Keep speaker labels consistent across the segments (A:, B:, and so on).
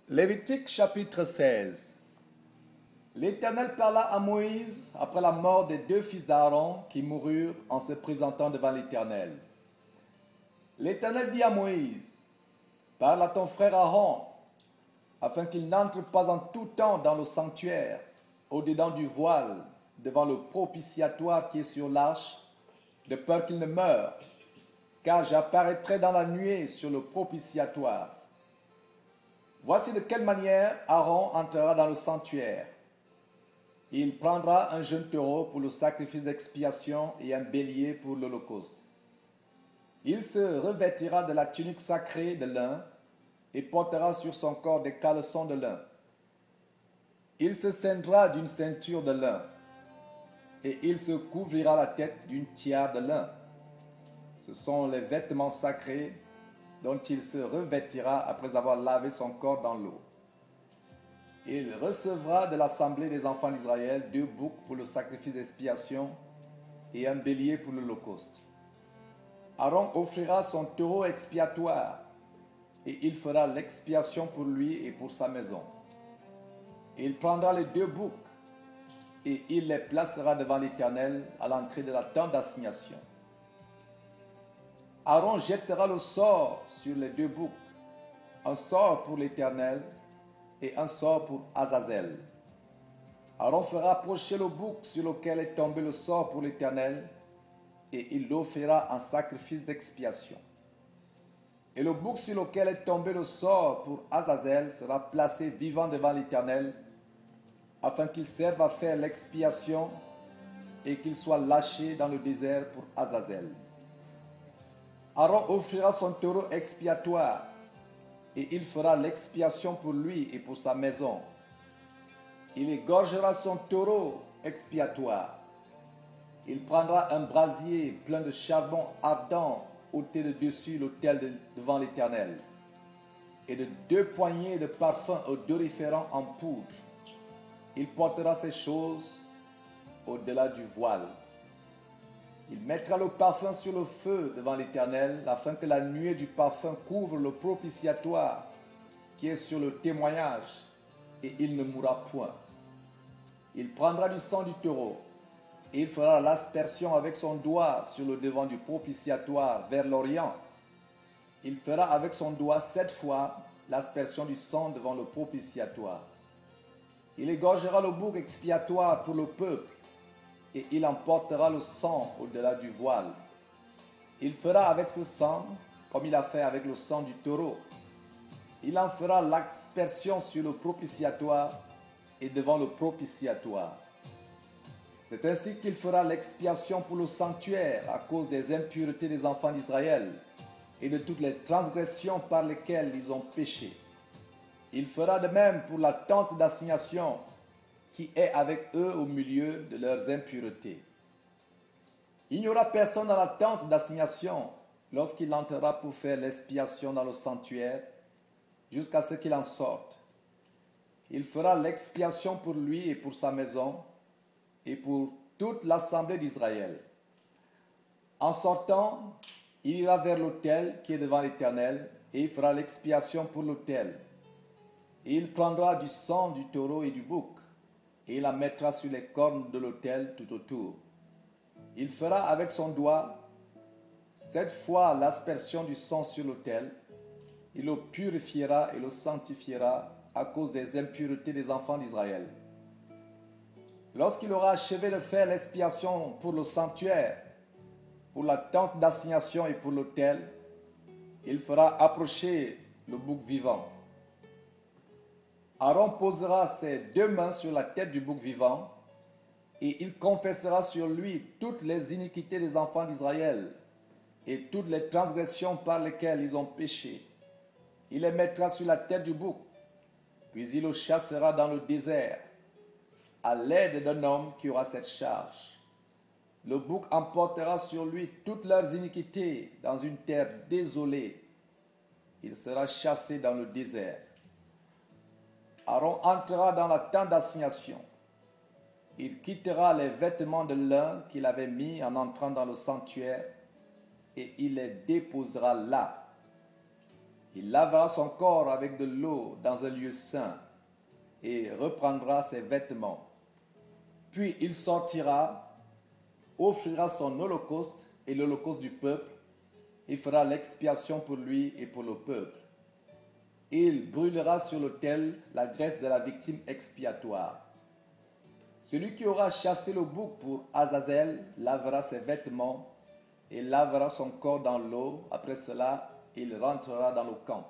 A: Lévitique chapitre 16. L'Éternel parla à Moïse après la mort des deux fils d'Aaron qui moururent en se présentant devant l'Éternel. L'Éternel dit à Moïse, parle à ton frère Aaron, afin qu'il n'entre pas en tout temps dans le sanctuaire, au-dedans du voile, devant le propitiatoire qui est sur l'arche, de peur qu'il ne meure, car j'apparaîtrai dans la nuée sur le propitiatoire. Voici de quelle manière Aaron entrera dans le sanctuaire. Il prendra un jeune taureau pour le sacrifice d'expiation et un bélier pour l'holocauste. Il se revêtira de la tunique sacrée de lin et portera sur son corps des caleçons de lin. Il se ceindra d'une ceinture de lin et il se couvrira la tête d'une tiare de lin. Ce sont les vêtements sacrés dont il se revêtira après avoir lavé son corps dans l'eau. Il recevra de l'assemblée des enfants d'Israël 2 boucs pour le sacrifice d'expiation et un bélier pour l'holocauste. Aaron offrira son taureau expiatoire et il fera l'expiation pour lui et pour sa maison. Il prendra les 2 boucs et il les placera devant l'Éternel à l'entrée de la tente d'assignation. Aaron jettera le sort sur les 2 boucs, un sort pour l'Éternel et un sort pour Azazel. Aaron fera approcher le bouc sur lequel est tombé le sort pour l'Éternel et il l'offrira en sacrifice d'expiation. Et le bouc sur lequel est tombé le sort pour Azazel sera placé vivant devant l'Éternel afin qu'il serve à faire l'expiation et qu'il soit lâché dans le désert pour Azazel. Aaron offrira son taureau expiatoire et il fera l'expiation pour lui et pour sa maison. Il égorgera son taureau expiatoire. Il prendra un brasier plein de charbon ardent ôté de dessus l'autel devant l'Éternel et de 2 poignées de parfum odoriférant en poudre. Il portera ces choses au-delà du voile. Il mettra le parfum sur le feu devant l'Éternel, afin que la nuée du parfum couvre le propitiatoire qui est sur le témoignage, et il ne mourra point. Il prendra du sang du taureau, et il fera l'aspersion avec son doigt sur le devant du propitiatoire vers l'Orient. Il fera avec son doigt 7 fois l'aspersion du sang devant le propitiatoire. Il égorgera le bouc expiatoire pour le peuple, et il emportera le sang au-delà du voile. Il fera avec ce sang, comme il a fait avec le sang du taureau. Il en fera l'aspersion sur le propitiatoire et devant le propitiatoire. C'est ainsi qu'il fera l'expiation pour le sanctuaire à cause des impuretés des enfants d'Israël et de toutes les transgressions par lesquelles ils ont péché. Il fera de même pour la tente d'assignation qui est avec eux au milieu de leurs impuretés. Il n'y aura personne dans la tente d'assignation lorsqu'il entrera pour faire l'expiation dans le sanctuaire, jusqu'à ce qu'il en sorte. Il fera l'expiation pour lui et pour sa maison, et pour toute l'assemblée d'Israël. En sortant, il ira vers l'autel qui est devant l'Éternel, et il fera l'expiation pour l'autel. Et il prendra du sang du taureau et du bouc, et il la mettra sur les cornes de l'autel tout autour. Il fera avec son doigt 7 fois l'aspersion du sang sur l'autel. Il le purifiera et le sanctifiera à cause des impuretés des enfants d'Israël. Lorsqu'il aura achevé de faire l'expiation pour le sanctuaire, pour la tente d'assignation et pour l'autel, il fera approcher le bouc vivant. Aaron posera ses 2 mains sur la tête du bouc vivant et il confessera sur lui toutes les iniquités des enfants d'Israël et toutes les transgressions par lesquelles ils ont péché. Il les mettra sur la tête du bouc, puis il le chassera dans le désert à l'aide d'un homme qui aura cette charge. Le bouc emportera sur lui toutes leurs iniquités dans une terre désolée. Il sera chassé dans le désert. Aaron entrera dans la tente d'assignation. Il quittera les vêtements de lin qu'il avait mis en entrant dans le sanctuaire et il les déposera là. Il lavera son corps avec de l'eau dans un lieu saint et reprendra ses vêtements. Puis il sortira, offrira son holocauste et l'holocauste du peuple, et fera l'expiation pour lui et pour le peuple. Il brûlera sur l'autel la graisse de la victime expiatoire. Celui qui aura chassé le bouc pour Azazel lavera ses vêtements et lavera son corps dans l'eau. Après cela, il rentrera dans le camp.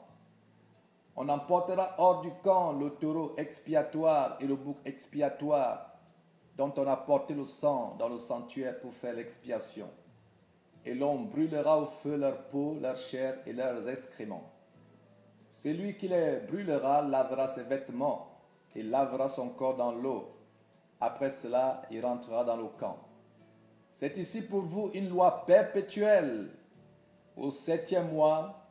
A: On emportera hors du camp le taureau expiatoire et le bouc expiatoire dont on a porté le sang dans le sanctuaire pour faire l'expiation. Et l'on brûlera au feu leur peau, leur chair et leurs excréments. Celui qui les brûlera lavera ses vêtements et lavera son corps dans l'eau. Après cela, il rentrera dans le camp. C'est ici pour vous une loi perpétuelle. Au 7e mois,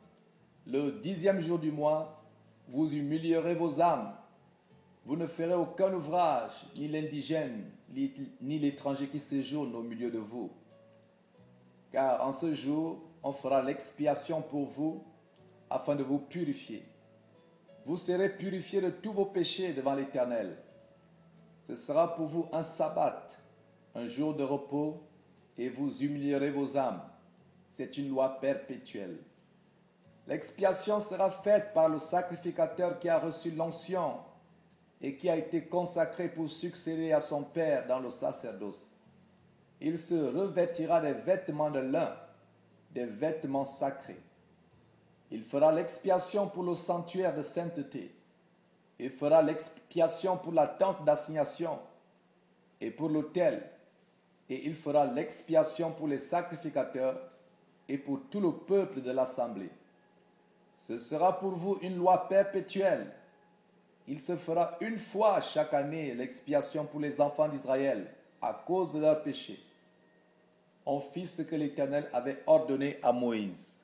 A: le 10e jour du mois, vous humilierez vos âmes. Vous ne ferez aucun ouvrage, ni l'indigène, ni l'étranger qui séjourne au milieu de vous. Car en ce jour, on fera l'expiation pour vous, afin de vous purifier. Vous serez purifiés de tous vos péchés devant l'Éternel. Ce sera pour vous un sabbat, un jour de repos, et vous humilierez vos âmes. C'est une loi perpétuelle. L'expiation sera faite par le sacrificateur qui a reçu l'onction et qui a été consacré pour succéder à son Père dans le sacerdoce. Il se revêtira des vêtements de lin, des vêtements sacrés. Il fera l'expiation pour le sanctuaire de sainteté. Il fera l'expiation pour la tente d'assignation et pour l'autel. Et il fera l'expiation pour les sacrificateurs et pour tout le peuple de l'assemblée. Ce sera pour vous une loi perpétuelle. Il se fera une fois chaque année l'expiation pour les enfants d'Israël à cause de leurs péchés. On fit ce que l'Éternel avait ordonné à Moïse.